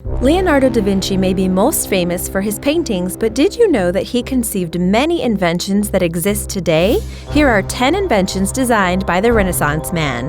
Leonardo da Vinci may be most famous for his paintings, but did you know that he conceived many inventions that exist today? Here are 10 inventions designed by the Renaissance man.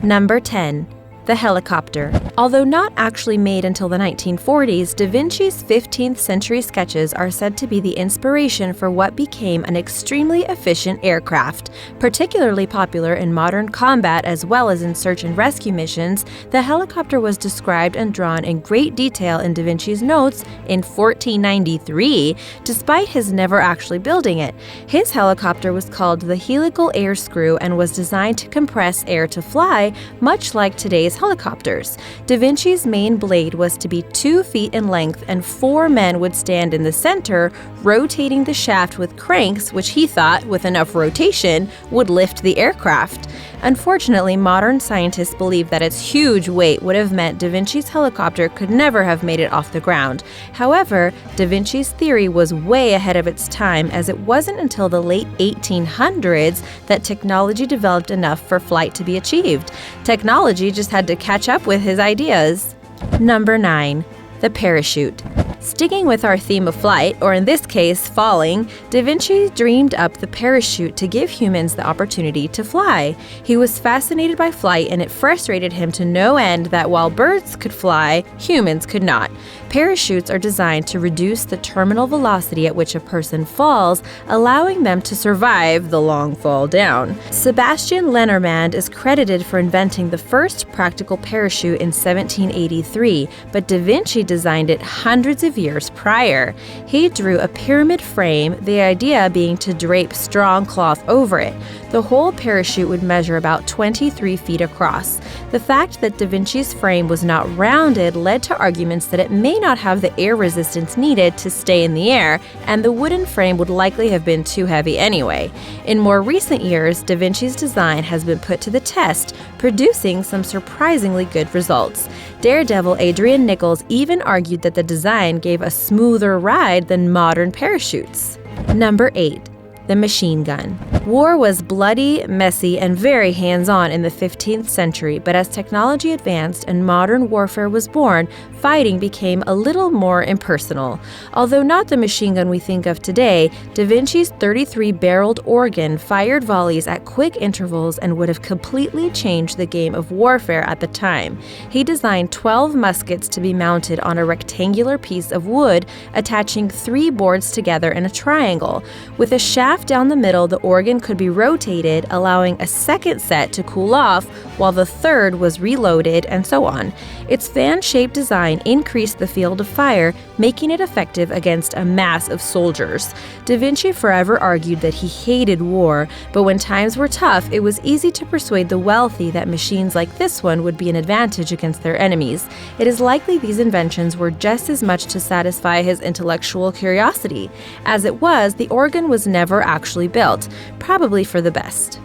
Number 10. The helicopter. Although not actually made until the 1940s, Da Vinci's 15th century sketches are said to be the inspiration for what became an extremely efficient aircraft. Particularly popular in modern combat as well as in search and rescue missions, the helicopter was described and drawn in great detail in Da Vinci's notes in 1493, despite his never actually building it. His helicopter was called the helical air screw and was designed to compress air to fly, much like today's helicopters. Da Vinci's main blade was to be 2 feet in length, and 4 men would stand in the center, rotating the shaft with cranks, which he thought, with enough rotation, would lift the aircraft. Unfortunately, modern scientists believe that its huge weight would have meant Da Vinci's helicopter could never have made it off the ground. However, Da Vinci's theory was way ahead of its time, as it wasn't until the late 1800s that technology developed enough for flight to be achieved. Technology just had to catch up with his ideas. Number 9. The parachute. Sticking with our theme of flight, or in this case, falling, Da Vinci dreamed up the parachute to give humans the opportunity to fly. He was fascinated by flight, and it frustrated him to no end that while birds could fly, humans could not. Parachutes are designed to reduce the terminal velocity at which a person falls, allowing them to survive the long fall down. Sebastian Lenormand is credited for inventing the first practical parachute in 1783, but Da Vinci designed it hundreds of years prior. He drew a pyramid frame, the idea being to drape strong cloth over it. The whole parachute would measure about 23 feet across. The fact that Da Vinci's frame was not rounded led to arguments that it may not have the air resistance needed to stay in the air, and the wooden frame would likely have been too heavy anyway. In more recent years, Da Vinci's design has been put to the test, producing some surprisingly good results. Daredevil Adrian Nichols even argued that the design gave a smoother ride than modern parachutes. Number 8. The machine gun. War was bloody, messy, and very hands-on in the 15th century, but as technology advanced and modern warfare was born, fighting became a little more impersonal. Although not the machine gun we think of today, Da Vinci's 33-barreled organ fired volleys at quick intervals and would have completely changed the game of warfare at the time. He designed 12 muskets to be mounted on a rectangular piece of wood, attaching 3 boards together in a triangle. With a shaft down the middle, the organ could be rotated, allowing a second set to cool off while the third was reloaded, and so on. Its fan-shaped design increased the field of fire, making it effective against a mass of soldiers. Da Vinci forever argued that he hated war, but when times were tough, it was easy to persuade the wealthy that machines like this one would be an advantage against their enemies. It is likely these inventions were just as much to satisfy his intellectual curiosity. As it was, the organ was never actually built, probably for the best.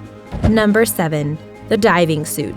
Number 7. The diving suit.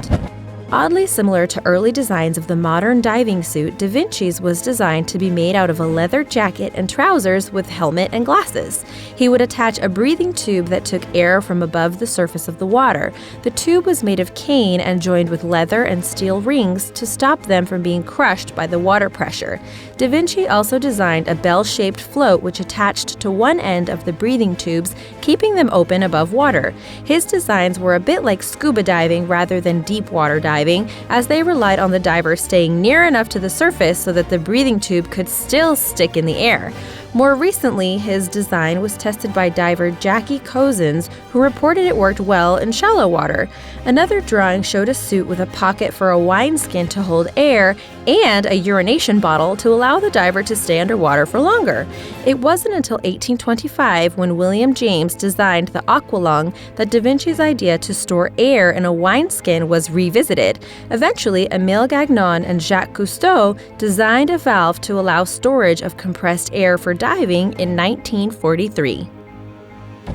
Oddly similar to early designs of the modern diving suit, Da Vinci's was designed to be made out of a leather jacket and trousers with helmet and glasses. He would attach a breathing tube that took air from above the surface of the water. The tube was made of cane and joined with leather and steel rings to stop them from being crushed by the water pressure. Da Vinci also designed a bell-shaped float which attached to one end of the breathing tubes, keeping them open above water. His designs were a bit like scuba diving rather than deep water diving, as they relied on the diver staying near enough to the surface so that the breathing tube could still stick in the air. More recently, his design was tested by diver Jackie Cozens, who reported it worked well in shallow water. Another drawing showed a suit with a pocket for a wineskin to hold air and a urination bottle to allow the diver to stay underwater for longer. It wasn't until 1825, when William James designed the aqualung, that Da Vinci's idea to store air in a wineskin was revisited. Eventually, Émile Gagnon and Jacques Cousteau designed a valve to allow storage of compressed air for diving in 1943.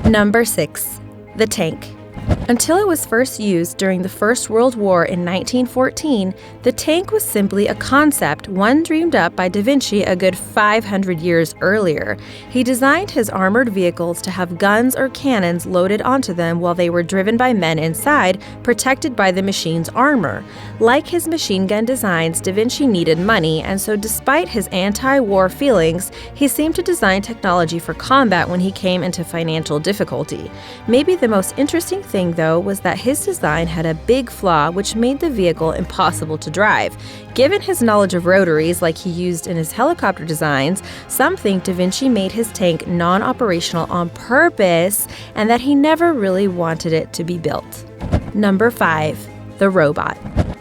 Number 6. The tank. Until it was first used during the First World War in 1914, the tank was simply a concept, one dreamed up by Da Vinci a good 500 years earlier. He designed his armored vehicles to have guns or cannons loaded onto them while they were driven by men inside, protected by the machine's armor. Like his machine gun designs, Da Vinci needed money, and so despite his anti-war feelings, he seemed to design technology for combat when he came into financial difficulty. Maybe the most interesting thing, though, was that his design had a big flaw which made the vehicle impossible to drive. Given his knowledge of rotaries like he used in his helicopter designs, some think Da Vinci made his tank non-operational on purpose and that he never really wanted it to be built. Number 5. The robot.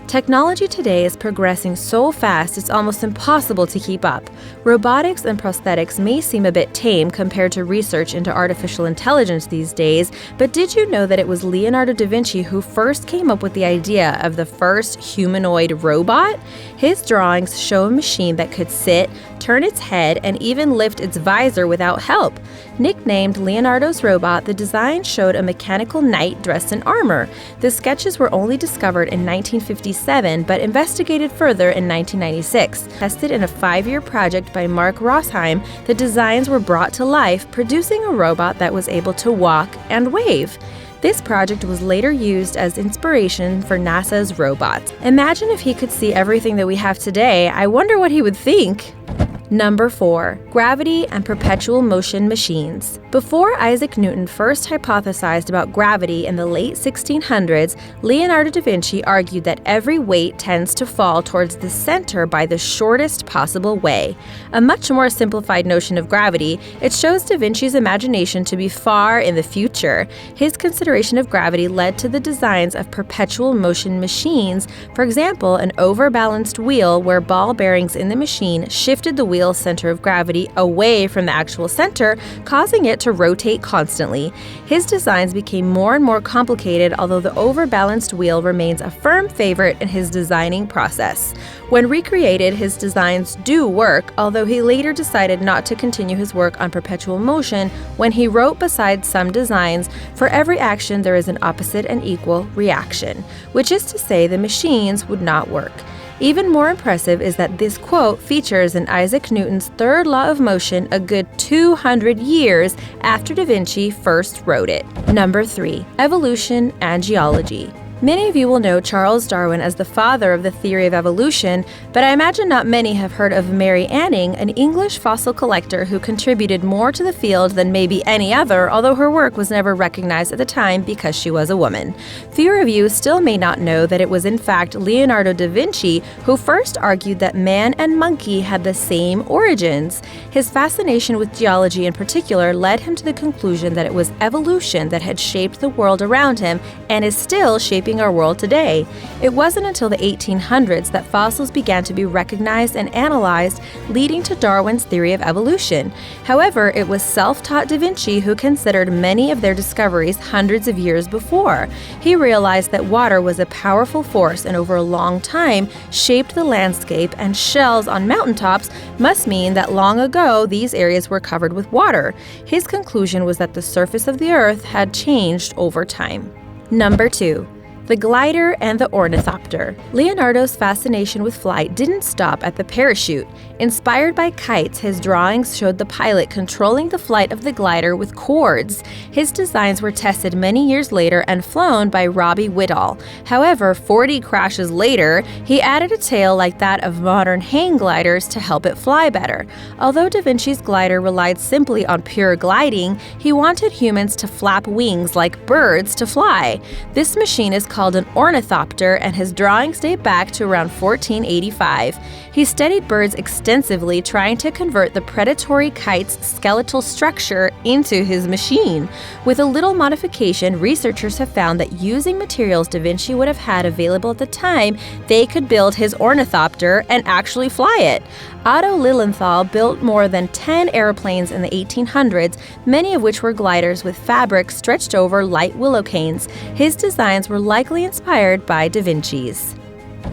Technology today is progressing so fast it's almost impossible to keep up. Robotics and prosthetics may seem a bit tame compared to research into artificial intelligence these days, but did you know that it was Leonardo da Vinci who first came up with the idea of the first humanoid robot? His drawings show a machine that could sit, turn its head, and even lift its visor without help. Nicknamed Leonardo's robot, the design showed a mechanical knight dressed in armor. The sketches were only discovered in 1957, but investigated further in 1996. Tested in a 5-year project by Mark Rosheim, the designs were brought to life, producing a robot that was able to walk and wave. This project was later used as inspiration for NASA's robots. Imagine if he could see everything that we have today. I wonder what he would think. Number 4. Gravity and perpetual motion machines. Before Isaac Newton first hypothesized about gravity in the late 1600s, Leonardo da Vinci argued that every weight tends to fall towards the center by the shortest possible way. A much more simplified notion of gravity, it shows da Vinci's imagination to be far in the future. His consideration of gravity led to the designs of perpetual motion machines, for example, an overbalanced wheel where ball bearings in the machine shifted the wheel's center of gravity away from the actual center, causing it to rotate constantly. His designs became more and more complicated, although the overbalanced wheel remains a firm favorite in his designing process. When recreated, his designs do work, although he later decided not to continue his work on perpetual motion when he wrote beside some designs, "For every action there is an opposite and equal reaction," which is to say the machines would not work. Even more impressive is that this quote features in Isaac Newton's third law of motion a good 200 years after Da Vinci first wrote it. Number 3. Evolution and geology. Many of you will know Charles Darwin as the father of the theory of evolution, but I imagine not many have heard of Mary Anning, an English fossil collector who contributed more to the field than maybe any other, although her work was never recognized at the time because she was a woman. Few of you still may not know that it was in fact Leonardo da Vinci who first argued that man and monkey had the same origins. His fascination with geology in particular led him to the conclusion that it was evolution that had shaped the world around him and is still shaping our world today. It wasn't until the 1800s that fossils began to be recognized and analyzed, leading to Darwin's theory of evolution. However, it was self-taught Da Vinci who considered many of their discoveries hundreds of years before. He realized that water was a powerful force and over a long time shaped the landscape, and shells on mountaintops must mean that long ago these areas were covered with water. His conclusion was that the surface of the earth had changed over time. Number 2. The glider and the ornithopter. Leonardo's fascination with flight didn't stop at the parachute. Inspired by kites, his drawings showed the pilot controlling the flight of the glider with cords. His designs were tested many years later and flown by Robbie Whittall. However, 40 crashes later, he added a tail like that of modern hang gliders to help it fly better. Although Da Vinci's glider relied simply on pure gliding, he wanted humans to flap wings like birds to fly. This machine is called an ornithopter, and his drawings date back to around 1485. He studied birds extensively, trying to convert the predatory kite's skeletal structure into his machine. With a little modification, researchers have found that using materials Da Vinci would have had available at the time, they could build his ornithopter and actually fly it. Otto Lilienthal built more than 10 airplanes in the 1800s, many of which were gliders with fabric stretched over light willow canes. His designs were likely inspired by Da Vinci's.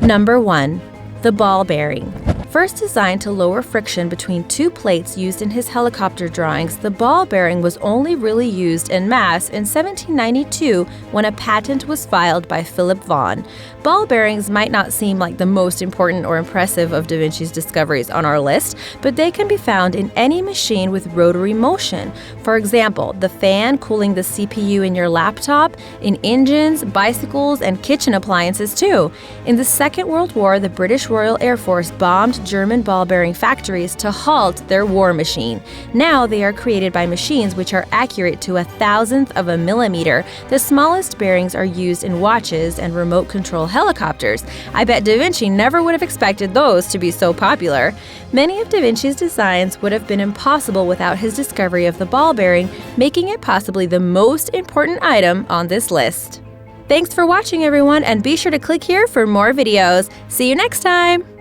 Number 1. The ball bearing. First designed to lower friction between two plates used in his helicopter drawings, the ball bearing was only really used en masse in 1792 when a patent was filed by Philip Vaughan. Ball bearings might not seem like the most important or impressive of Da Vinci's discoveries on our list, but they can be found in any machine with rotary motion. For example, the fan cooling the CPU in your laptop, in engines, bicycles, and kitchen appliances too. In the Second World War, the British Royal Air Force bombed German ball bearing factories to halt their war machine. Now they are created by machines which are accurate to 1/1000th of a millimeter. The smallest bearings are used in watches and remote control helicopters. I bet Da Vinci never would have expected those to be so popular. Many of Da Vinci's designs would have been impossible without his discovery of the ball bearing, making it possibly the most important item on this list. Thanks for watching, everyone, and be sure to click here for more videos. See you next time!